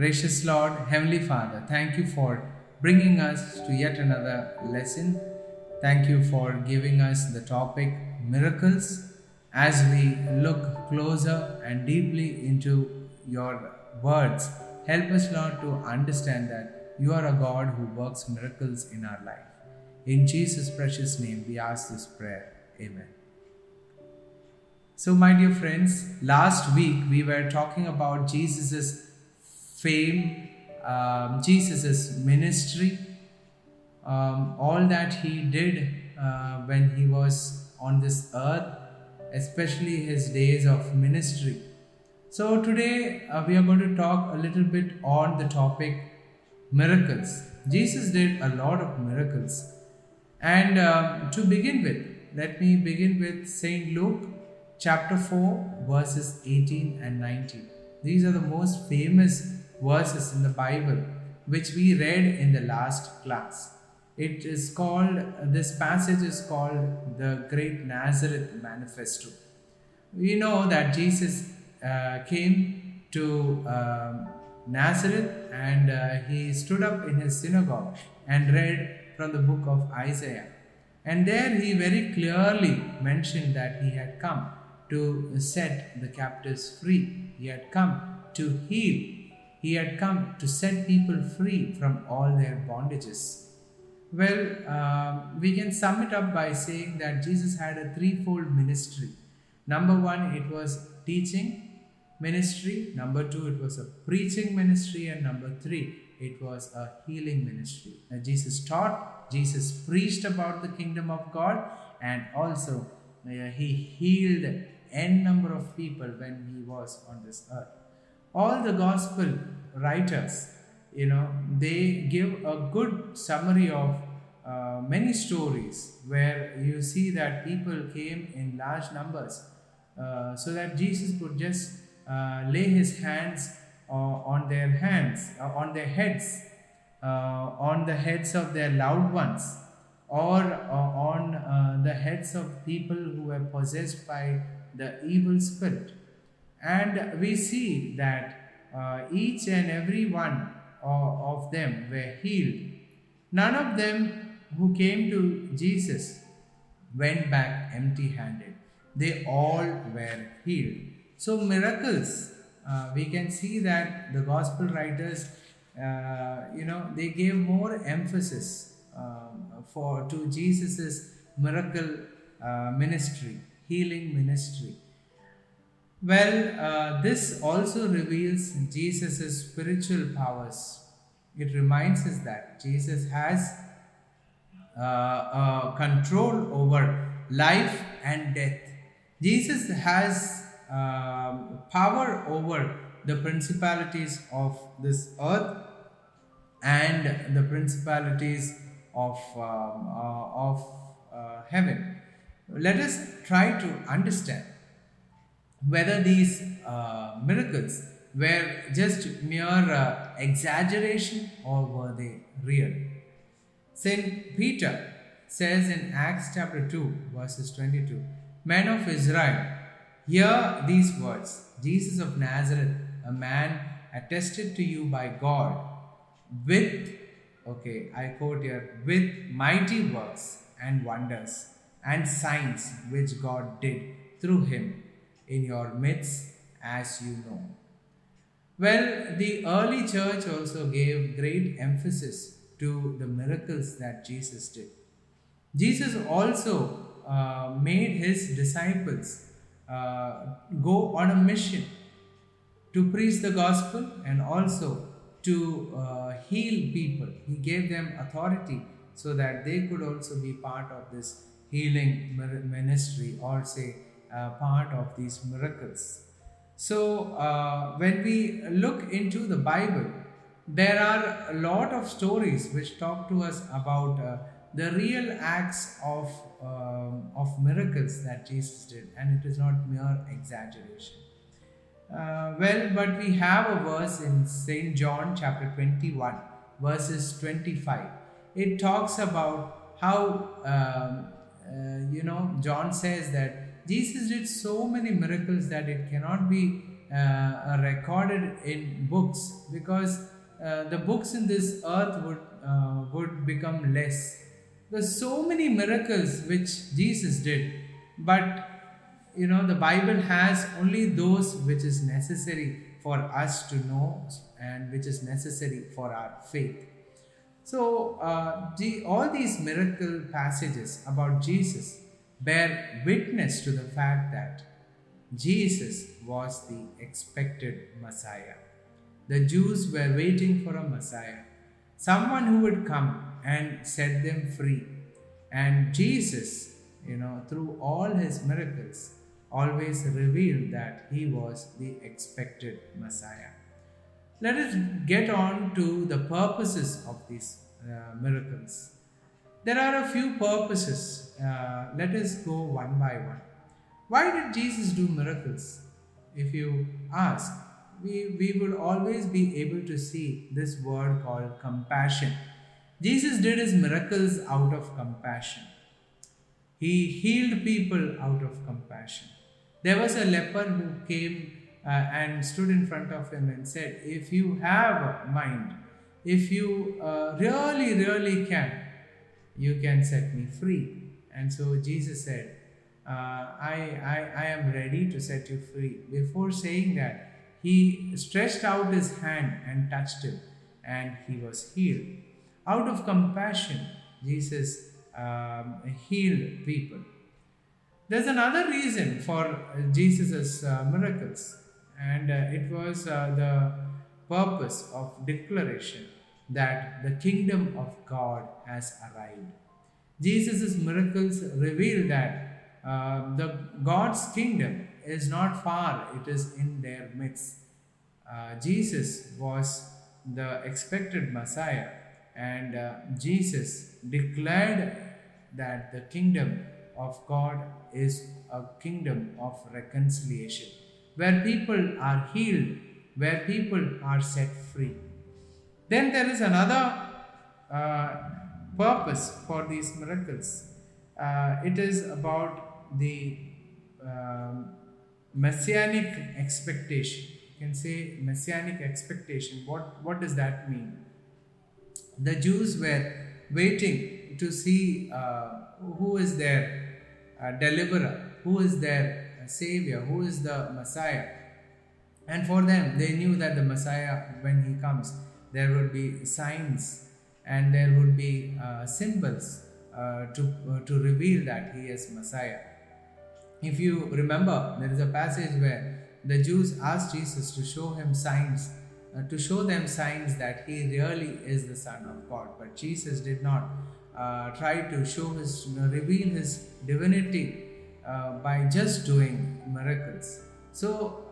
Gracious Lord, Heavenly Father, thank you for bringing us to yet another lesson. Thank you for giving us the topic miracles as we look closer and deeply into your words. Help us, Lord, to understand that you are a God who works miracles in our life. In Jesus' precious name, we ask this prayer. Amen. So, my dear friends, last week we were talking about Jesus's fame, Jesus's ministry, all that he did when he was on this earth, especially his days of ministry. So, today we are going to talk a little bit on the topic miracles. Jesus did a lot of miracles. And to begin with, let me begin with St. Luke chapter 4, verses 18 and 19. These are the most famous verses in the Bible which we read in the last class. It is called, this passage is called the Great Nazareth Manifesto. We know that Jesus came to Nazareth and he stood up in his synagogue and read from the book of Isaiah. And there he very clearly mentioned that he had come to set the captives free. He had come to heal. He had come to set people free from all their bondages. Well, we can sum it up by saying that Jesus had a threefold ministry. Number one, it was teaching ministry. Number two, it was a preaching ministry. And number three, it was a healing ministry. Now, Jesus taught, Jesus preached about the kingdom of God, and also he healed n number of people when he was on this earth. All the gospel writers, they give a good summary of many stories where you see that people came in large numbers so that Jesus could just lay his hands on their heads, on the heads of their loved ones, or on the heads of people who were possessed by the evil spirit. And we see that each and every one of them were healed. None of them who came to Jesus went back empty handed. They all were healed. So, miracles, we can see that the gospel writers, they gave more emphasis to Jesus's miracle ministry, healing ministry. Well, this also reveals Jesus' spiritual powers. It reminds us that Jesus has control over life and death. Jesus has power over the principalities of this earth and the principalities of heaven. Let us try to understand whether these miracles were just mere exaggeration or were they real. St. Peter says in Acts chapter 2, verses 22, "Men of Israel, hear these words. Jesus of Nazareth, a man attested to you by God with, I quote here, with mighty works and wonders and signs which God did through him in your midst, as you know." Well, the early church also gave great emphasis to the miracles that Jesus did. Jesus also made his disciples go on a mission to preach the gospel and also to heal people. He gave them authority so that they could also be part of this healing ministry, or say part of these miracles. So, when we look into the Bible, there are a lot of stories which talk to us about the real acts of miracles that Jesus did, and it is not mere exaggeration. But we have a verse in St. John chapter 21, verses 25. It talks about how, John says that Jesus did so many miracles that it cannot be recorded in books, because the books in this earth would become less. There's so many miracles which Jesus did, but the Bible has only those which is necessary for us to know and which is necessary for our faith. So, all these miracle passages about Jesus bear witness to the fact that Jesus was the expected Messiah. The Jews were waiting for a Messiah, someone who would come and set them free. And Jesus, through all his miracles, always revealed that he was the expected Messiah. Let us get on to the purposes of these miracles. There are a few purposes. Let us go one by one. Why did Jesus do miracles? If you ask, we will always be able to see this word called compassion. Jesus did his miracles out of compassion. He healed people out of compassion. There was a leper who came and stood in front of him and said, "If you have a mind, if you really you can set me free." And so Jesus said, I am ready to set you free. Before saying that, he stretched out his hand and touched him, and he was healed. Out of compassion, Jesus healed people. There's another reason for Jesus' miracles, and it was the purpose of declaration that the kingdom of God has arrived. Jesus' miracles reveal that the God's kingdom is not far, it is in their midst. Jesus was the expected Messiah, and Jesus declared that the kingdom of God is a kingdom of reconciliation, where people are healed, where people are set free. Then there is another purpose for these miracles. It is about the messianic expectation. You can say messianic expectation. What does that mean? The Jews were waiting to see who is their deliverer, who is their savior, who is the Messiah. And for them, they knew that the Messiah, when he comes, there would be signs and there would be symbols to reveal that he is Messiah. If you remember, there is a passage where the Jews asked Jesus to show him signs, to show them signs that he really is the Son of God. But Jesus did not try to reveal his divinity by just doing miracles. So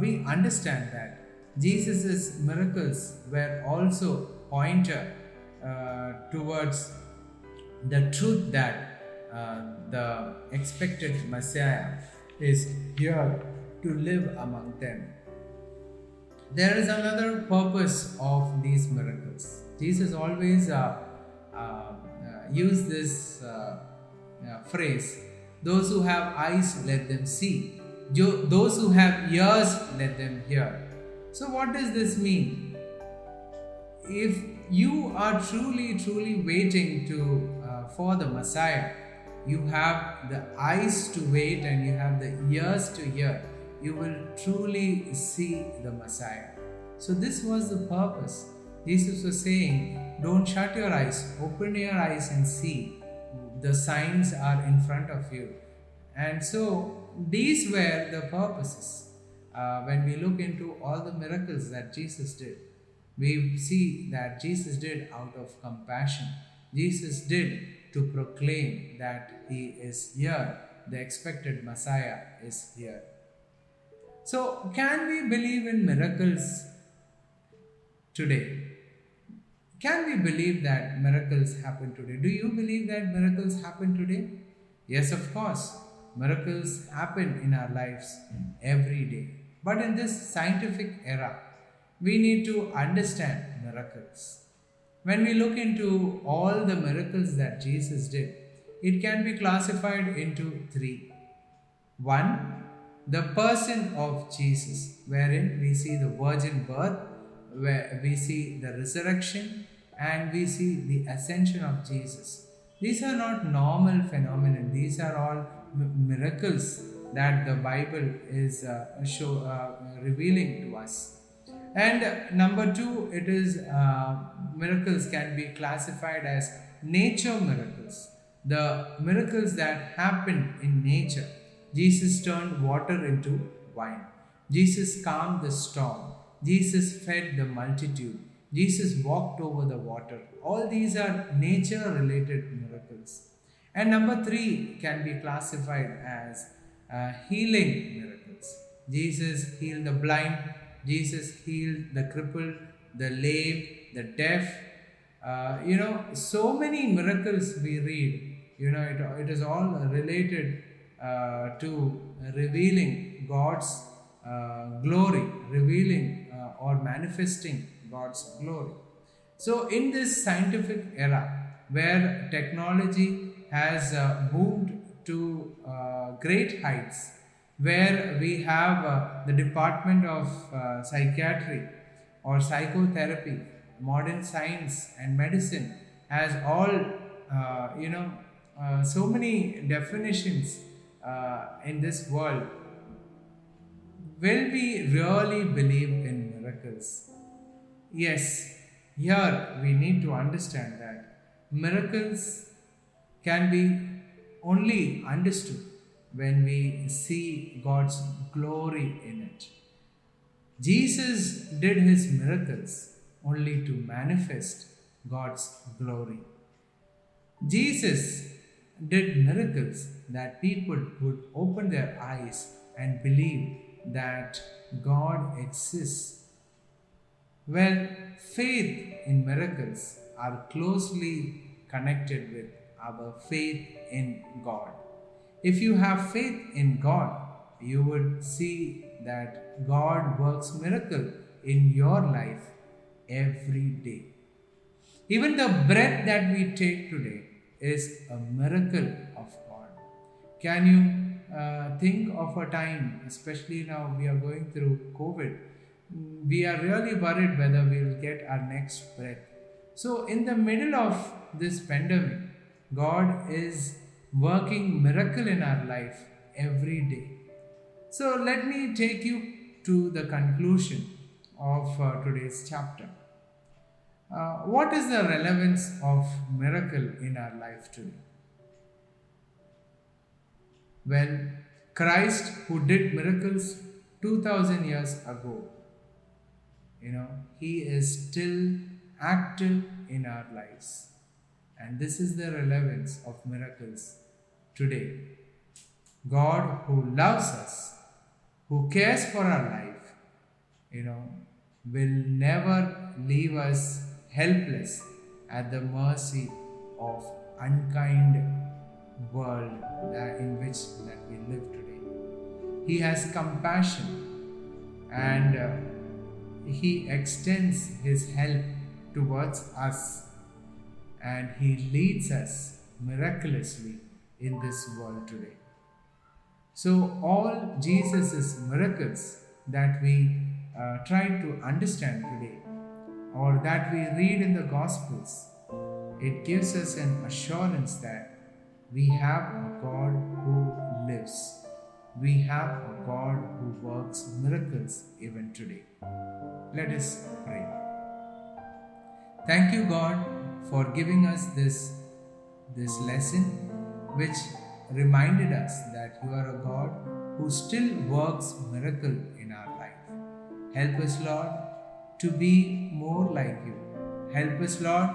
we understand that Jesus' miracles were also pointer towards the truth that the expected Messiah is here to live among them. There is another purpose of these miracles. Jesus always used this phrase, "Those who have eyes, let them see. Those who have ears, let them hear." So what does this mean? If you are truly waiting for the Messiah, you have the eyes to wait and you have the ears to hear, you will truly see the Messiah. So this was the purpose. Jesus was saying, don't shut your eyes, open your eyes and see. The signs are in front of you. And so these were the purposes. When we look into all the miracles that Jesus did, we see that Jesus did out of compassion. Jesus did to proclaim that he is here. The expected Messiah is here. So, can we believe in miracles today? Can we believe that miracles happen today? Do you believe that miracles happen today? Yes, of course. Miracles happen in our lives every day. But in this scientific era, we need to understand miracles. When we look into all the miracles that Jesus did, it can be classified into three. One, the person of Jesus, wherein we see the virgin birth, where we see the resurrection, and we see the ascension of Jesus. These are not normal phenomena. These are all miracles that the Bible is revealing to us. And number two, it is miracles can be classified as nature miracles. The miracles that happened in nature. Jesus turned water into wine. Jesus calmed the storm. Jesus fed the multitude. Jesus walked over the water. All these are nature related miracles. And number three can be classified as healing miracles. Jesus healed the blind, Jesus healed the crippled, the lame, the deaf. So many miracles we read. It is all related to revealing God's glory, revealing or manifesting God's glory. So, in this scientific era where technology has boomed to great heights, where we have the Department of Psychiatry or Psychotherapy, modern science and medicine has all, so many definitions in this world. Will we really believe in miracles? Yes, here we need to understand that miracles can be only understood when we see God's glory in it. Jesus did his miracles only to manifest God's glory. Jesus did miracles that people would open their eyes and believe that God exists. Well, faith in miracles are closely connected with our faith in God. If you have faith in God, you would see that God works miracle in your life every day. Even the breath that we take today is a miracle of God. Can you think of a time, especially now we are going through COVID, we are really worried whether we will get our next breath. So, in the middle of this pandemic, God is working miracle in our life every day. So, let me take you to the conclusion of today's chapter. What is the relevance of miracle in our life today? Well, Christ, who did miracles 2000 years ago, he is still active in our lives. And this is the relevance of miracles today. God, who loves us, who cares for our life, will never leave us helpless at the mercy of unkind world in which that we live today. He has compassion and he extends his help towards us, and he leads us miraculously in this world today. So all Jesus' miracles that we try to understand today, or that we read in the Gospels, it gives us an assurance that we have a God who lives. We have a God who works miracles even today. Let us pray. Thank you, God, for giving us this lesson, which reminded us that you are a God who still works miracle in our life. Help us, Lord, to be more like you. Help us, Lord,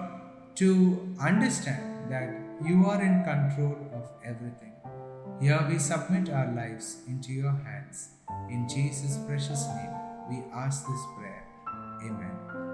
to understand that you are in control of everything. Here we submit our lives into your hands. In Jesus' precious name, we ask this prayer. Amen.